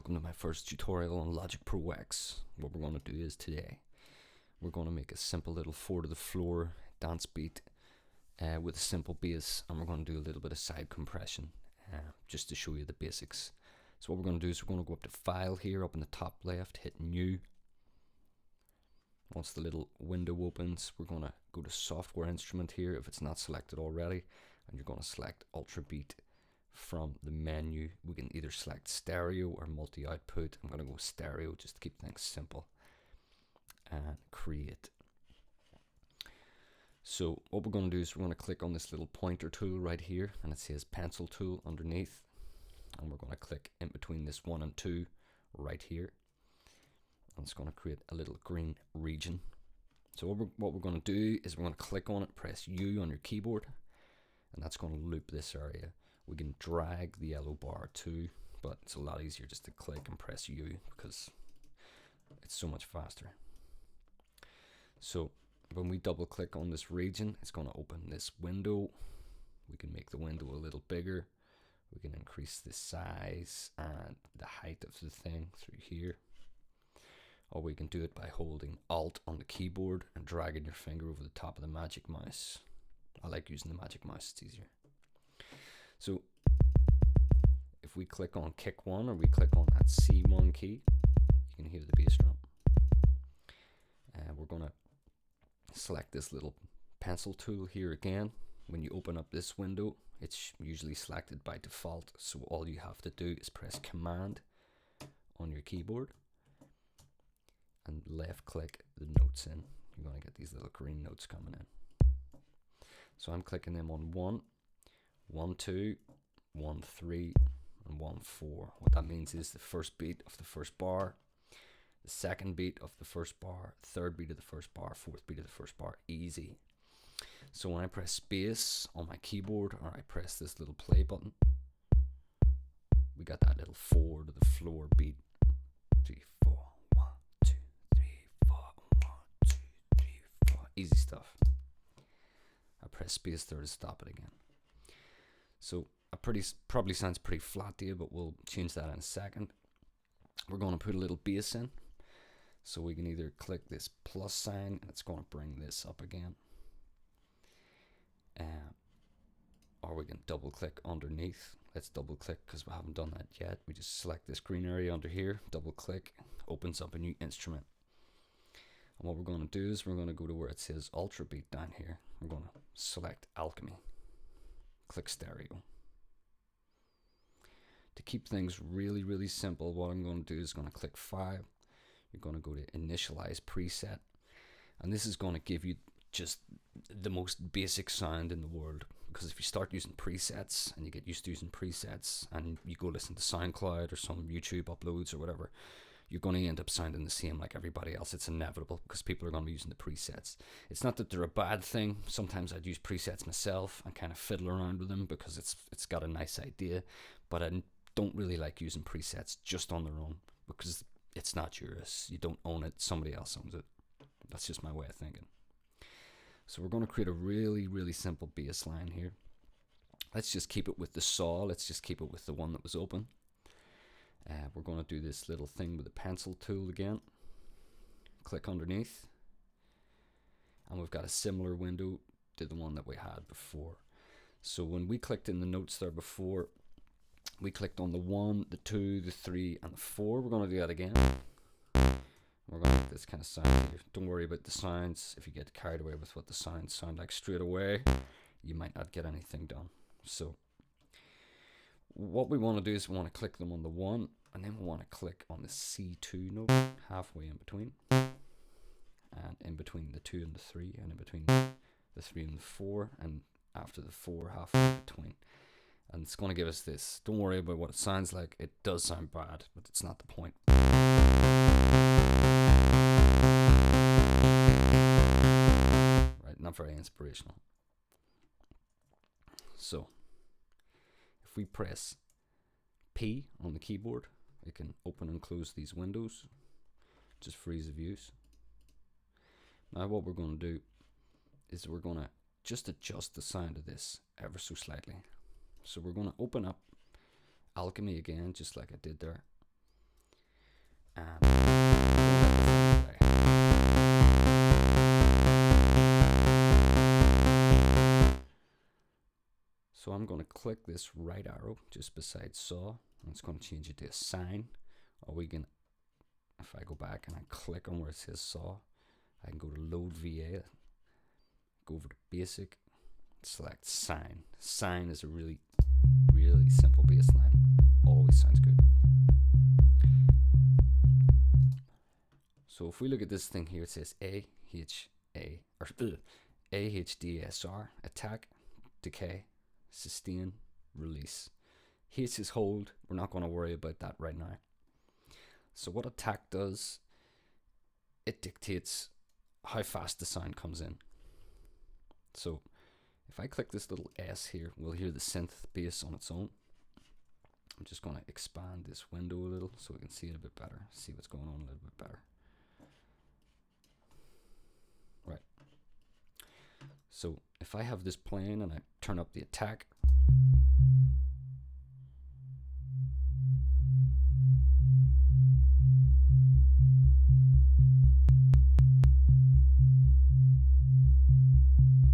welcome to my first tutorial on Logic Pro X. What we're going to do is today we're going to make a simple little 4 to the floor dance beat with a simple bass, and we're going to do a little bit of side compression just to show you the basics. So what we're going to do is we're going to go up to File here up in the top left, hit New. Once the little window opens, we're going to go to Software Instrument here if it's not selected already, and you're going to select Ultra Beat. From the menu, we can either select stereo or multi-output. I'm going to go stereo just to keep things simple, and create. So what we're going to do is we're going to click on this little pointer tool right here, and it says pencil tool underneath, and we're going to click in between this 1 and 2 right here, and it's going to create a little green region. So what we're going to do is we're going to click on it, press U on your keyboard, and that's going to loop this area. We can drag the yellow bar too, but it's a lot easier just to click and press U because it's so much faster. So when we double click on this region, it's going to open this window. We can make the window a little bigger. We can increase the size and the height of the thing through here. Or we can do it by holding Alt on the keyboard and dragging your finger over the top of the magic mouse. I like using the magic mouse, it's easier. So if we click on kick 1 or we click on that C1 key, you can hear the bass drum. And we're going to select this little pencil tool here again. When you open up this window, it's usually selected by default, so all you have to do is press Command on your keyboard and left click the notes in. You're going to get these little green notes coming in. So I'm clicking them on 1, 1, 2, 1, 3, and 1, 4. What that means is the first beat of the first bar, the second beat of the first bar, third beat of the first bar, fourth beat of the first bar, easy. So when I press space on my keyboard or I press this little play button, we got that little 4 to the floor beat. 3, 4, 1, 2, 3, 4, 1, 2, 3, 4. Easy stuff. I press space there to stop it again. So probably sounds pretty flat to you, but we'll change that in a second. We're going to put a little bass in. So we can either click this plus sign, and it's going to bring this up again. Or we can double click underneath. Let's double click because we haven't done that yet. We just select this green area under here, double click, opens up a new instrument. And what we're going to do is we're going to go to where it says Ultra Beat down here. We're going to select Alchemy. Click stereo. To keep things really, really simple, what I'm going to do is going to click File. You're going to go to Initialize Preset. And this is going to give you just the most basic sound in the world. Because if you start using presets and you get used to using presets and you go listen to SoundCloud or some YouTube uploads or whatever, you're going to end up sounding the same like everybody else. It's inevitable because people are going to be using the presets. It's not that they're a bad thing. Sometimes I'd use presets myself and kind of fiddle around with them because it's got a nice idea, but I don't really like using presets just on their own because it's not yours. You don't own it. Somebody else owns it. That's just my way of thinking. So we're going to create a really, really simple bass line here. Let's just keep it with the saw. Let's just keep it with the one that was open. We're going to do this little thing with the pencil tool again. Click underneath. And we've got a similar window to the one that we had before. So when we clicked in the notes there before, we clicked on the 1, the 2, the 3, and the 4. We're going to do that again. We're going to get this kind of sound here. Don't worry about the sounds. If you get carried away with what the sounds sound like straight away, you might not get anything done. So what we want to do is we want to click them on the 1, and then we want to click on the C2 note halfway in between, and in between the 2 and the 3, and in between the 3 and the 4, and after the 4 halfway in between. And it's going to give us this. Don't worry about what it sounds like. It does sound bad, but it's not the point. Right, not very inspirational. So if we press P on the keyboard, it can open and close these windows just for ease of use. Now what we're going to do is we're going to just adjust the sound of this ever so slightly. So we're going to open up Alchemy again, just like I did there. click this right arrow just beside saw, and it's going to change it to a sine. Or we can, if I go back and I click on where it says saw, I can go to load VA, go over to basic, select sine. Sine is a really simple bass line. Always sounds good. So if we look at this thing here, it says AHDSR, attack, decay, sustain, release. H is hold. We're not going to worry about that right now. So what attack does, it dictates how fast the sound comes in. So if I click this little S here, we'll hear the synth bass on its own. I'm just going to expand this window a little so we can see it a bit better, see what's going on a little bit better. Right. So if I have this playing and I turn up the attack,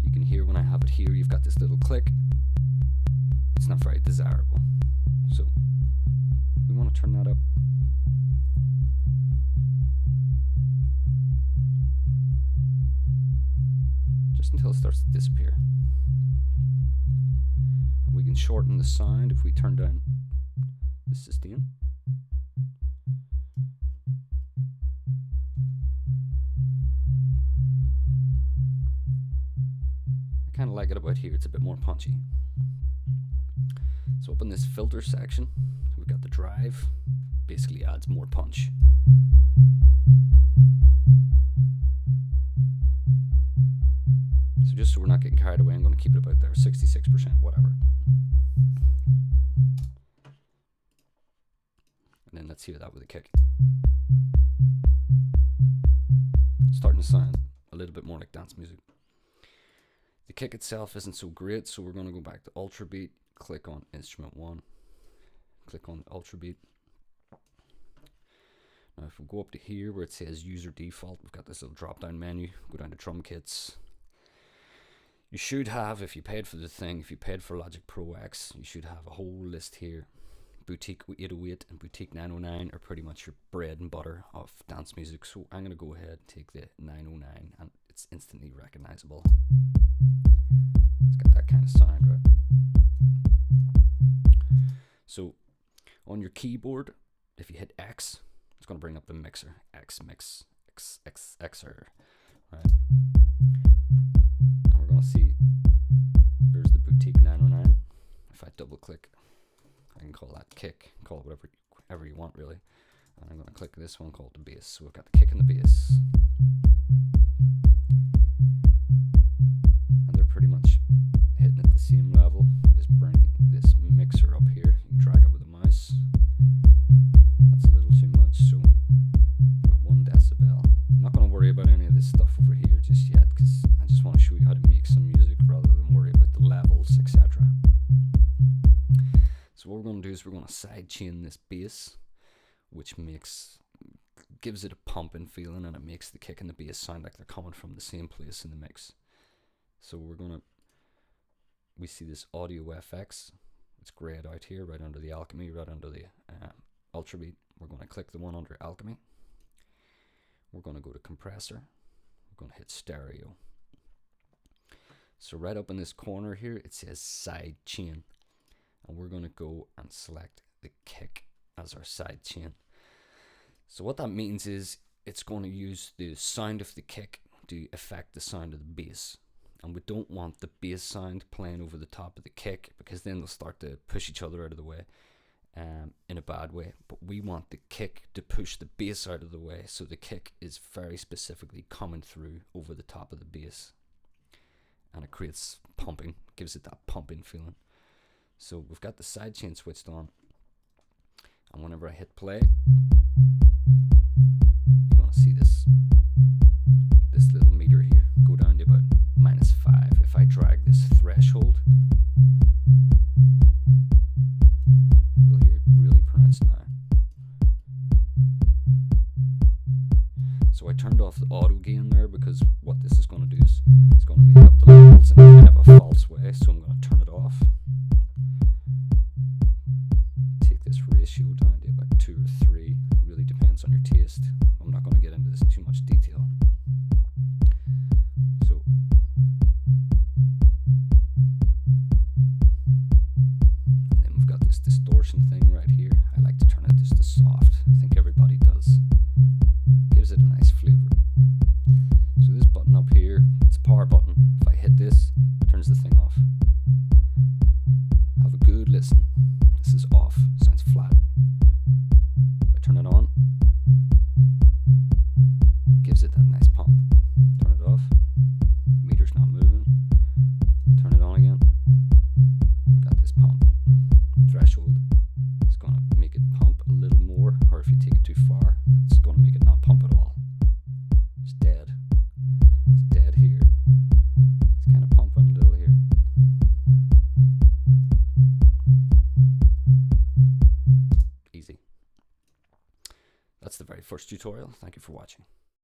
you can hear when I have it here, you've got this little click. It's not very desirable. So we want to turn that up. Just until it starts to disappear. And we can shorten the sound if we turn down the sustain. I kind of like it about here, it's a bit more punchy. So up in this filter section, we've got the drive, basically adds more punch. So just so we're not getting carried away, I'm going to keep it about there, 66%, whatever. And then let's hear that with a kick. Starting to sound a little bit more like dance music. The kick itself isn't so great, so we're going to go back to Ultra Beat, click on Instrument 1, click on Ultra Beat. Now if we go up to here where it says User Default, we've got this little drop down menu, go down to Drum Kits. You should have, if you paid for the thing, if you paid for Logic Pro X, you should have a whole list here. Boutique 808 and Boutique 909 are pretty much your bread and butter of dance music, so I'm going to go ahead and take the 909 and it's instantly recognizable. It's got that kind of sound, right? So on your keyboard, if you hit X, it's going to bring up the mixer. Xer. Right. And we're going to see there's the Boutique 909. If I double click, I can call that kick, call it whatever you want really. And I'm going to click this one called the bass. So we've got the kick and the bass. And they're pretty much hitting at the same level. I just bring this mixer up here. You can drag it with a mouse. That's a little too much, so about 1 decibel. I'm not going to worry about any of this stuff over here just yet, because I just want to show you how to make some music rather than worry about the levels, etc. So what we're going to do is we're going to sidechain this bass, which gives it a pumping feeling, and it makes the kick and the bass sound like they're coming from the same place in the mix. So we see this Audio FX. It's grayed out here, right under the Alchemy, right under the Ultra Beat. We're going to click the one under Alchemy. We're going to go to Compressor. We're going to hit Stereo. So right up in this corner here, it says Side Chain. And we're going to go and select the kick as our side chain. So what that means is it's going to use the sound of the kick to affect the sound of the bass. And we don't want the bass sound playing over the top of the kick, because then they'll start to push each other out of the way in a bad way. But we want the kick to push the bass out of the way, so the kick is very specifically coming through over the top of the bass. And it creates pumping, gives it that pumping feeling. So we've got the sidechain switched on, and whenever I hit play, you're going to see this little meter here go down to about -5. If I drag this threshold, you'll hear it really pronounced now. So I turned off the auto gain there, because what this is going to do is it's going to make up the levels in kind of a false way, so I'm going to turn it off. or 3. It really depends on your taste. I'm not going to get into this in too much detail. So and then we've got this distortion thing right here. I like to turn it just to soft. I think everybody does. Gives it a nice flavor. So this button up here, it's a power button. If I hit this, it turns the thing off. Have a good listen. This is off. Sounds flat. If I turn it on, gives it that nice pump. Turn it off. Meter's not moving. Turn it on again. Got this pump. Threshold is going to make it pump a little more, or if you take it too far, it's going to make it not pump at all. It's dead. It's dead here. It's kind of pumping a little here. Easy. That's the very first tutorial. Thank you for watching.